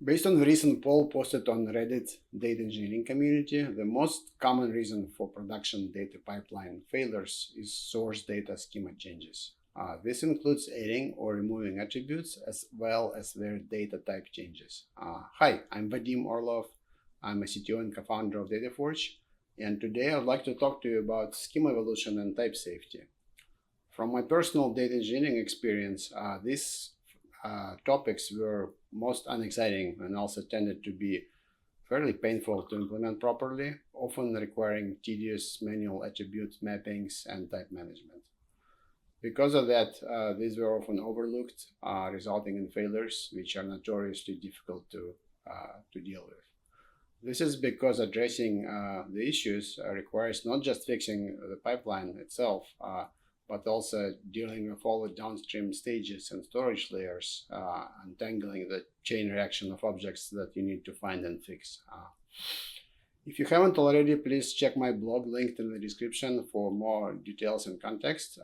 Based on the recent poll posted on Reddit data engineering community, the most common reason for production data pipeline failures is source data schema changes. This includes adding or removing attributes as well as their data type changes. Hi, I'm Vadim Orlov. I'm a CTO and co-founder of DataForge, and today I'd like to talk to you about schema evolution and type safety. From my personal data engineering experience, these topics were most unexciting and also tended to be fairly painful to implement properly, often requiring tedious manual attribute mappings and type management. Because of that, these were often overlooked, resulting in failures which are notoriously difficult to deal with. This is because addressing the issues requires not just fixing the pipeline itself, but also dealing with all the downstream stages and storage layers, untangling the chain reaction of objects that you need to find and fix. If you haven't already, please check my blog linked in the description for more details and context.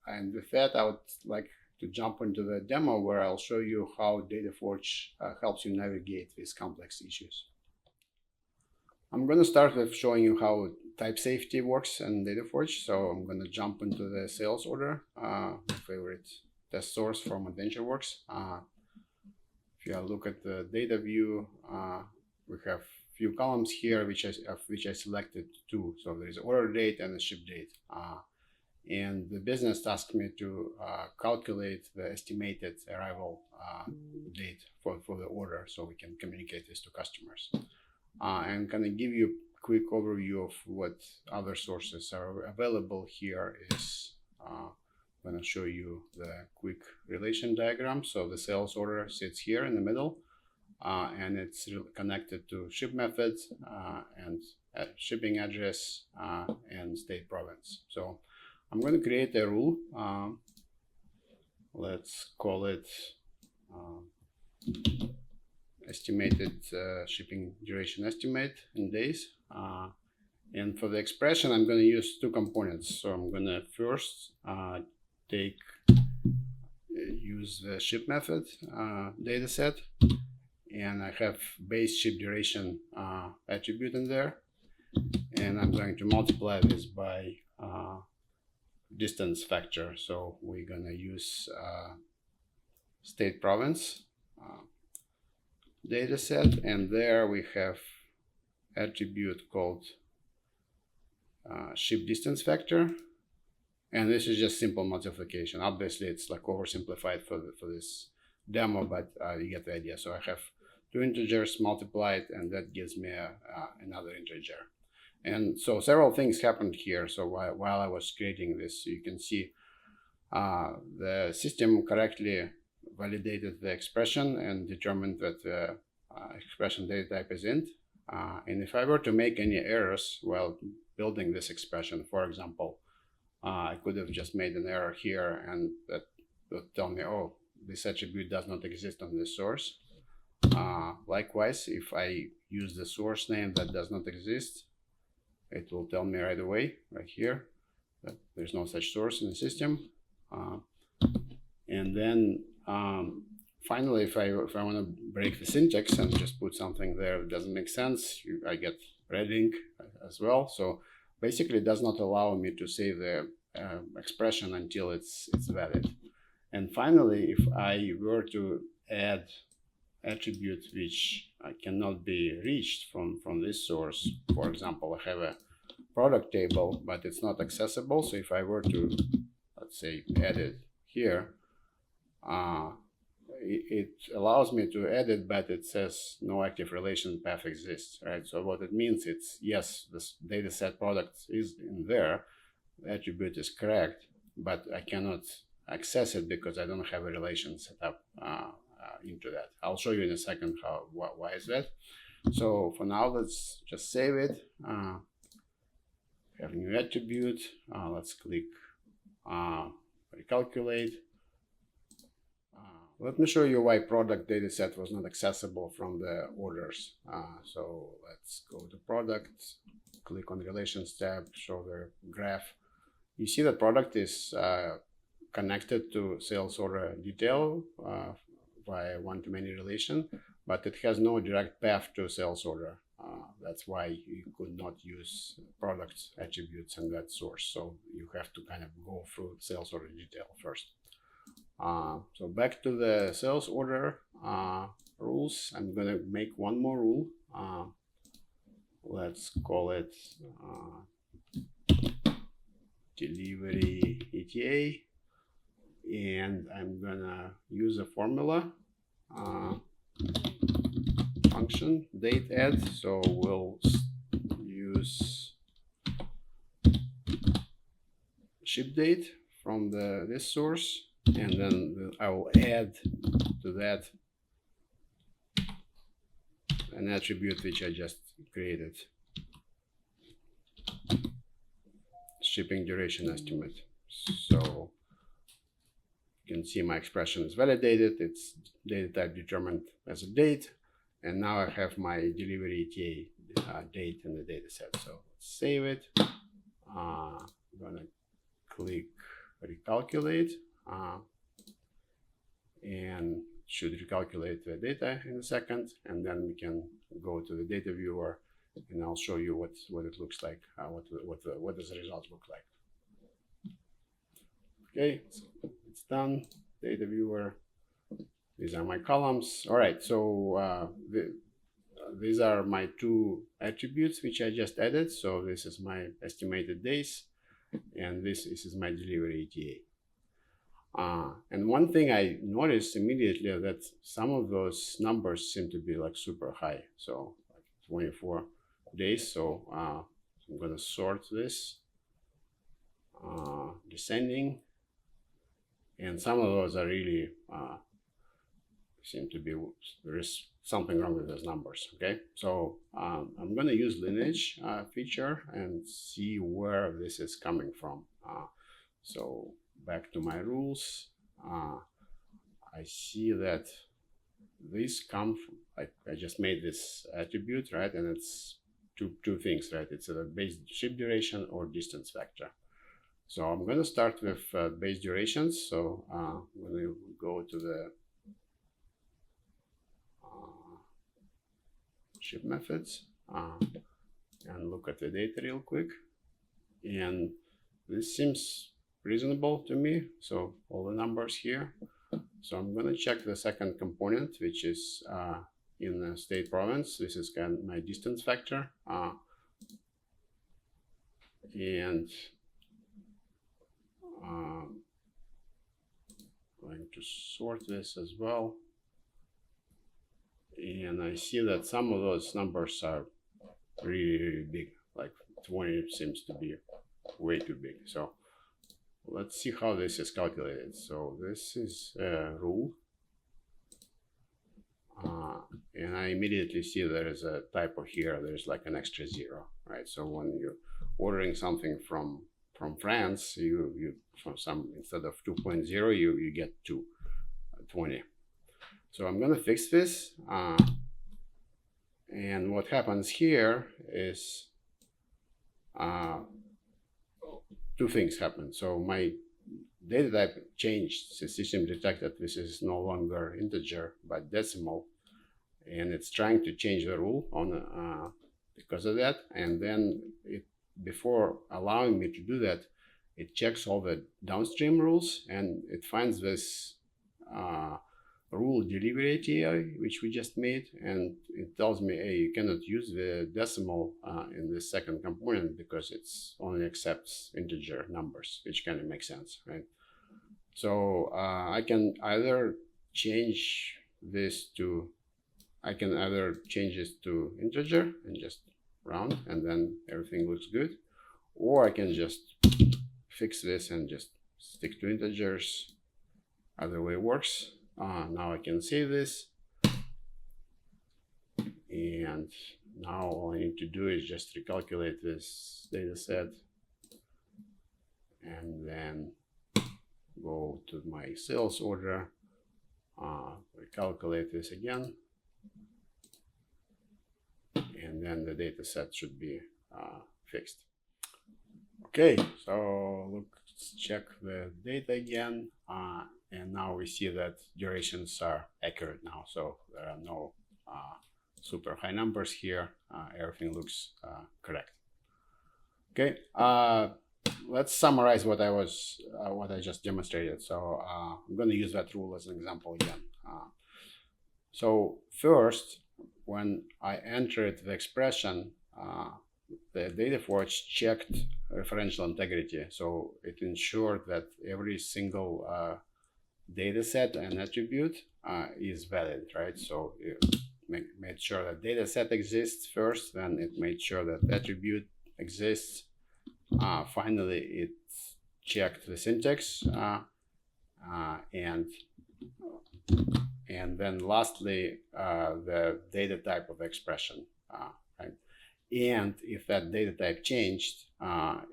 And with that, I would like to jump into the demo where I'll show you how DataForge helps you navigate these complex issues. I'm going to start with showing you how type safety works in DataForge. So I'm going to jump into the sales order, favorite test source from AdventureWorks. If you look at the data view, we have a few columns here, which I selected two. So there is order date and the ship date. And the business asked me to calculate the estimated arrival date for the order so we can communicate this to customers. And kind of give you a quick overview of what other sources are available here is I'm going to show you the quick relation diagram. So the sales order sits here in the middle, and it's connected to ship method and shipping address and state province. So I'm going to create a rule. Let's call it estimated shipping duration estimate in days. And for the expression, I'm going to use two components. So I'm going to first use the ship method dataset, and I have base ship duration attribute in there. And I'm going to multiply this by distance factor. So we're going to use state province dataset, and there we have attribute called ship distance factor, and this is just simple multiplication. Obviously it's like oversimplified for this demo, but you get the idea. So I have two integers multiplied, and that gives me another integer. And so several things happened here. So while I was creating this, you can see the system correctly validated the expression and determined that the expression data type is int. And if I were to make any errors while building this expression, for example, I could have just made an error here, and that would tell me, oh, this attribute does not exist on this source. Likewise, if I use the source name that does not exist, it will tell me right away, right here, that there's no such source in the system. And then finally, if I want to break the syntax and just put something there that doesn't make sense, I get red ink as well. So basically, it does not allow me to save the expression until it's valid. And finally, if I were to add attributes which cannot be reached from this source, for example, I have a product table, but it's not accessible. So if I were to, let's say, add it here, it allows me to edit, but it says no active relation path exists, right? So what it means, it's yes, this dataset product is in there, the attribute is correct, but I cannot access it because I don't have a relation set up into that. I'll show you in a second why is that. So for now, let's just save it. Have a new attribute. Let's click recalculate. Let me show you why product dataset was not accessible from the orders. So let's go to product, click on relations tab, show the graph. You see that product is connected to sales order detail via one-to-many relation, but it has no direct path to sales order. That's why you could not use product attributes in that source. So you have to kind of go through sales order detail first. So back to the sales order rules. I'm going to make one more rule. Let's call it delivery ETA. And I'm going to use a formula. Function date add, so we'll use ship date from this source, and then I will add to that an attribute which I just created, shipping duration estimate. So you can see my expression is validated, it's data type determined as a date. And now I have my delivery ETA date in the data set. So let's save it. I'm gonna click recalculate and should recalculate the data in a second. And then we can go to the data viewer and I'll show you what it looks like, what does the result look like. Okay, so it's done. Data viewer. These are my columns. All right, so these are my two attributes which I just added. So this is my estimated days, and this is my delivery ETA. And one thing I noticed immediately that some of those numbers seem to be like super high. So like 24 days. So I'm going to sort this descending, and some of those are really seem to be, there is something wrong with those numbers. Okay, so I'm going to use lineage feature and see where this is coming from. So back to my rules, I see that these come from, like I just made this attribute, right? And it's two things, right? It's a base ship duration or distance vector. So I'm going to start with base durations. So I'm going to go to the ship methods and look at the data real quick, and this seems reasonable to me. So all the numbers here. So I'm going to check the second component, which is in the state province. This is kind of my distance vector, and going to sort this as well. And I see that some of those numbers are really, really big, like 20 seems to be way too big. So let's see how this is calculated. So this is a rule. And I immediately see there is a typo here. There's like an extra zero, right? So when you're ordering something from France, you from some, instead of 2.0, you get 20. So I'm going to fix this, and what happens here is two things happen. So my data type changed. The system detected this is no longer integer but decimal, and it's trying to change the rule on because of that. And then before allowing me to do that, it checks all the downstream rules, and it finds this rule delivery ETA, which we just made, and it tells me, hey, you cannot use the decimal in the second component because it's only accepts integer numbers, which kind of makes sense, right? So I can either change this to, integer and just round, and then everything looks good, or I can just fix this and just stick to integers. Either way works. Now I can save this, and now all I need to do is just recalculate this data set and then go to my sales order, recalculate this again, and then the data set should be fixed. Okay, so let's check the data again. And now we see that durations are accurate now, so there are no super high numbers here. Everything looks correct. Okay, let's summarize what I just demonstrated. So I'm going to use that rule as an example again. So first, when I entered the expression, the DataForge checked referential integrity. So it ensured that every single data set and attribute is valid, right? So it made sure that data set exists first, then it made sure that attribute exists. Finally, it checked the syntax, and then lastly, the data type of expression, right? And if that data type changed,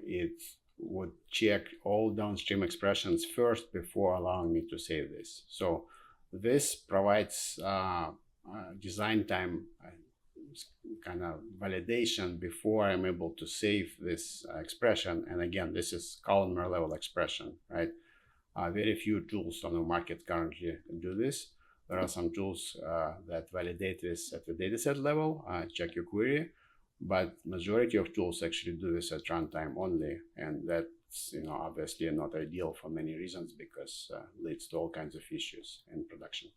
it would check all downstream expressions first before allowing me to save this. So this provides design time kind of validation before I'm able to save this expression. And again, this is columnar level expression, right? Very few tools on the market currently do this. There are some tools that validate this at the dataset level, check your query, but majority of tools actually do this at runtime only, and that's obviously not ideal for many reasons because leads to all kinds of issues in production.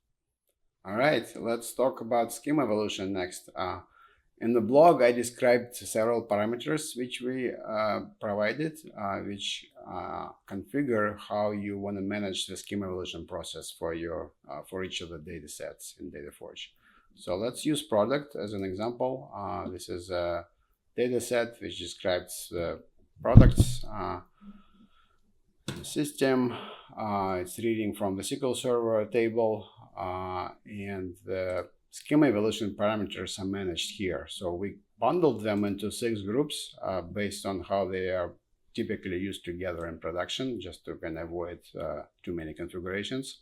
All right, let's talk about schema evolution next. In the blog, I described several parameters which we provided, which configure how you want to manage the schema evolution process for each of the data sets in DataForge. So let's use product as an example. This is a data set which describes the products in the system. It's reading from the SQL Server table, and the schema evolution parameters are managed here. So we bundled them into 6 groups based on how they are typically used together in production, just to kind of avoid too many configurations.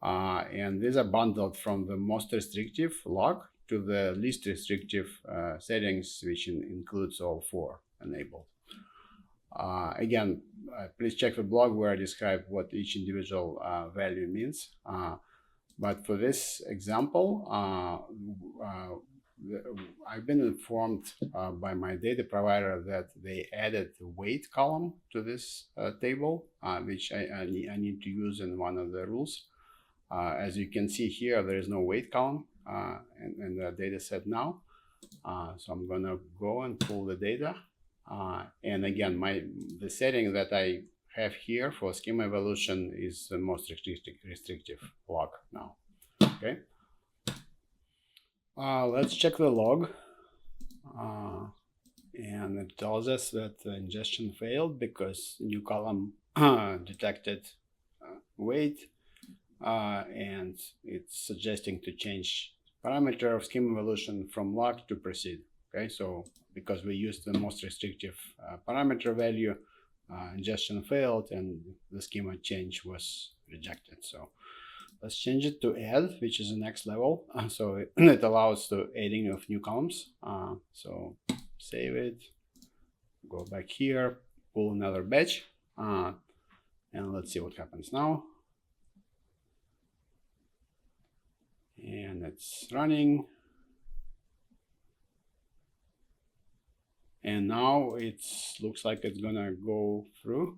And these are bundled from the most restrictive log to the least restrictive settings, which includes all 4 enabled. Again, please check the blog where I describe what each individual value means. But for this example, I've been informed by my data provider that they added the weight column to this table, which I need to use in one of the rules. As you can see here, there is no weight column in the data set now. So I'm going to go and pull the data. And again, the setting that I have here for schema evolution is the most restrictive log now. Okay. Let's check the log. And it tells us that the ingestion failed because new column detected weight. And it's suggesting to change parameter of schema evolution from log to proceed. Okay, so because we used the most restrictive parameter value, ingestion failed and the schema change was rejected. So let's change it to add, which is the next level. So it allows the adding of new columns. So save it, go back here, pull another batch, and let's see what happens now. And it's running. And now it looks like it's gonna go through.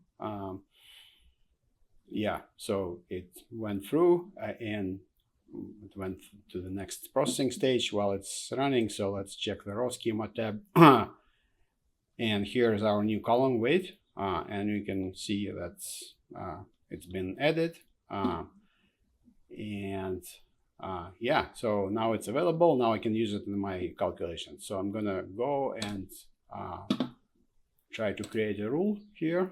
Yeah, so it went through and it went to the next processing stage while it's running. So let's check the raw schema tab. And here's our new column weight. And you can see that it's been added. Yeah, so now it's available. Now I can use it in my calculation. So I'm gonna go and try to create a rule here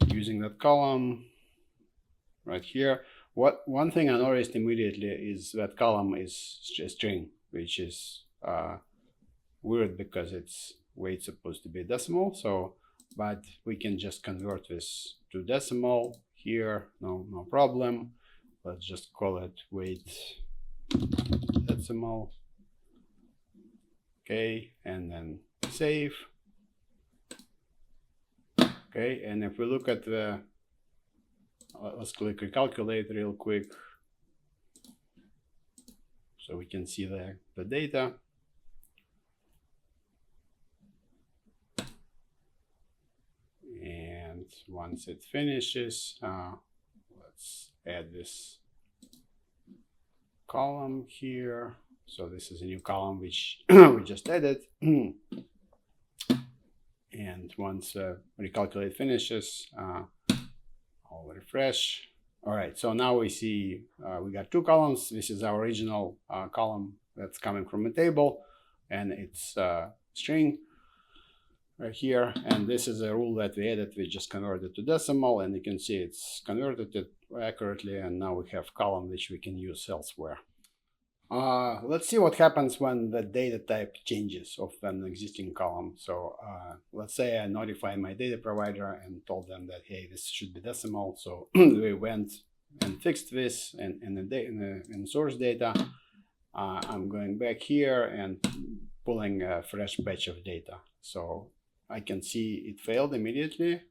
using that column right here. One thing I noticed immediately is that column is a string, which is weird because its weight supposed to be decimal. So, but we can just convert this to decimal here, no problem. Let's just call it weight decimal. Okay, and then save. Okay, and if we look at the, let's click recalculate real quick. So we can see the data. And once it finishes, let's add this column here. So this is a new column which we just added. And once recalculate finishes, I'll refresh. All right, so now we see we got two columns. This is our original column that's coming from a table, and it's string right here. And this is a rule that we added. We just converted to decimal, and you can see it's converted it accurately. And now we have column which we can use elsewhere. Let's see what happens when the data type changes of an existing column. So let's say I notify my data provider and told them that, hey, this should be decimal. So we went and fixed this in source data. I'm going back here and pulling a fresh batch of data. So I can see it failed immediately.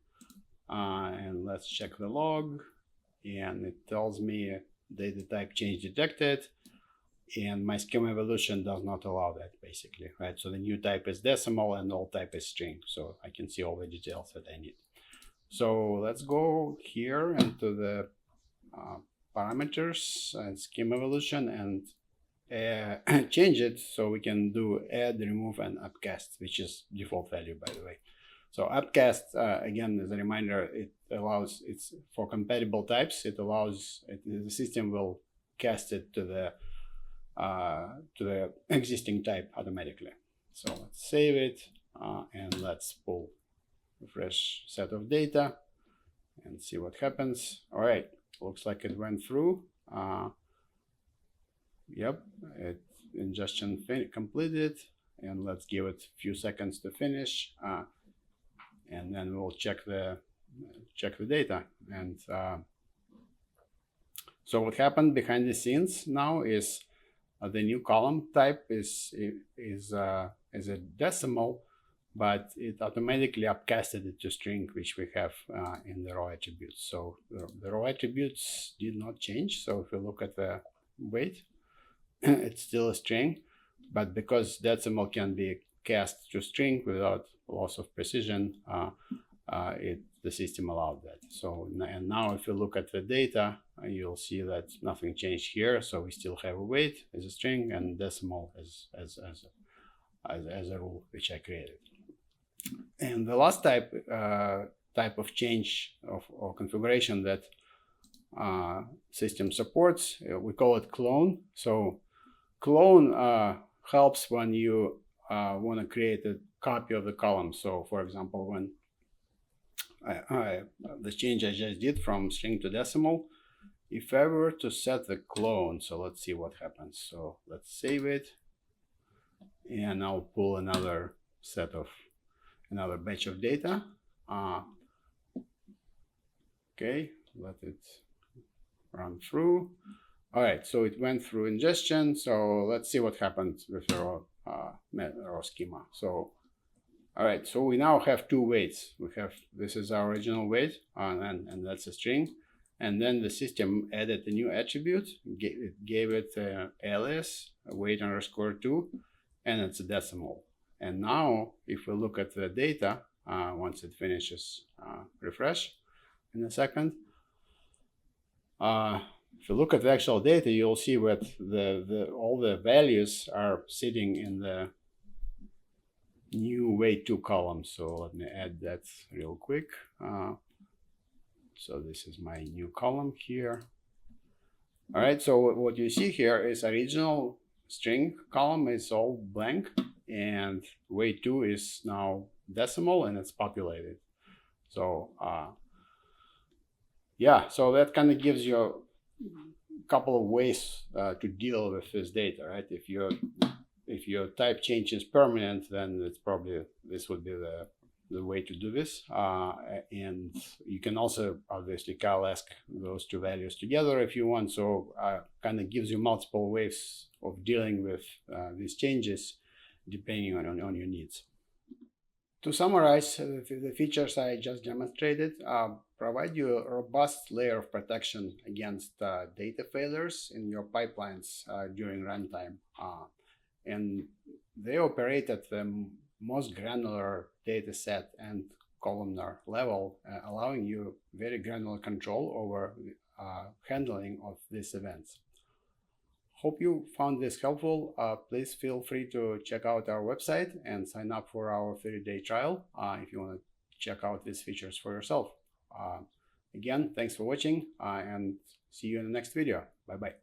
And let's check the log. And it tells me data type change detected. And my schema evolution does not allow that, basically, right? So the new type is decimal and old type is string. So I can see all the details that I need. So let's go here into the parameters and schema evolution and change it so we can do add, remove, and upcast, which is default value, by the way. So upcast, again, as a reminder, it allows, it's for compatible types. It allows, the system will cast it to the existing type automatically. So let's save it and let's pull a fresh set of data and see what happens. All right, looks like it went through. Yep, ingestion completed, and let's give it a few seconds to finish, and then we'll check the data. And so what happened behind the scenes now is the new column type is a decimal, but it automatically upcasted it to string, which we have in the raw attributes. So the raw attributes did not change. So if we look at the weight, it's still a string, but because decimal can be cast to string without loss of precision, the system allowed that. So, and now if you look at the data, you'll see that nothing changed here. So we still have a weight as a string and decimal as a rule which I created. And the last type of change or configuration that system supports, we call it clone. So clone helps when you want to create a copy of the column. So for example, when the change I just did from string to decimal, if I were to set the clone, so let's see what happens. So let's save it, and I'll pull another batch of data. Okay, let it run through. All right, so it went through ingestion. So let's see what happens with the raw schema. So all right, so we now have two weights. We have, this is our original weight, and that's a string. And then the system added a new attribute, gave it alias, weight _2, and it's a decimal. And now, if we look at the data, once it finishes, refresh in a second. If you look at the actual data, you'll see what all the values are sitting in the new weight 2 column. So let me add that real quick. So this is my new column here. All right, so what you see here is original string column is all blank, and weight 2 is now decimal and it's populated. So yeah, so that kind of gives you a couple of ways to deal with this data, right? If your type change is permanent, then it's probably, this would be the way to do this. And you can also obviously coalesce those two values together if you want. So kind of gives you multiple ways of dealing with these changes depending on your needs. To summarize, the features I just demonstrated provide you a robust layer of protection against data failures in your pipelines during runtime. And they operate at the most granular data set and columnar level, allowing you very granular control over handling of these events. Hope you found this helpful. Please feel free to check out our website and sign up for our 30-day trial if you want to check out these features for yourself. Again, thanks for watching and see you in the next video. Bye-bye.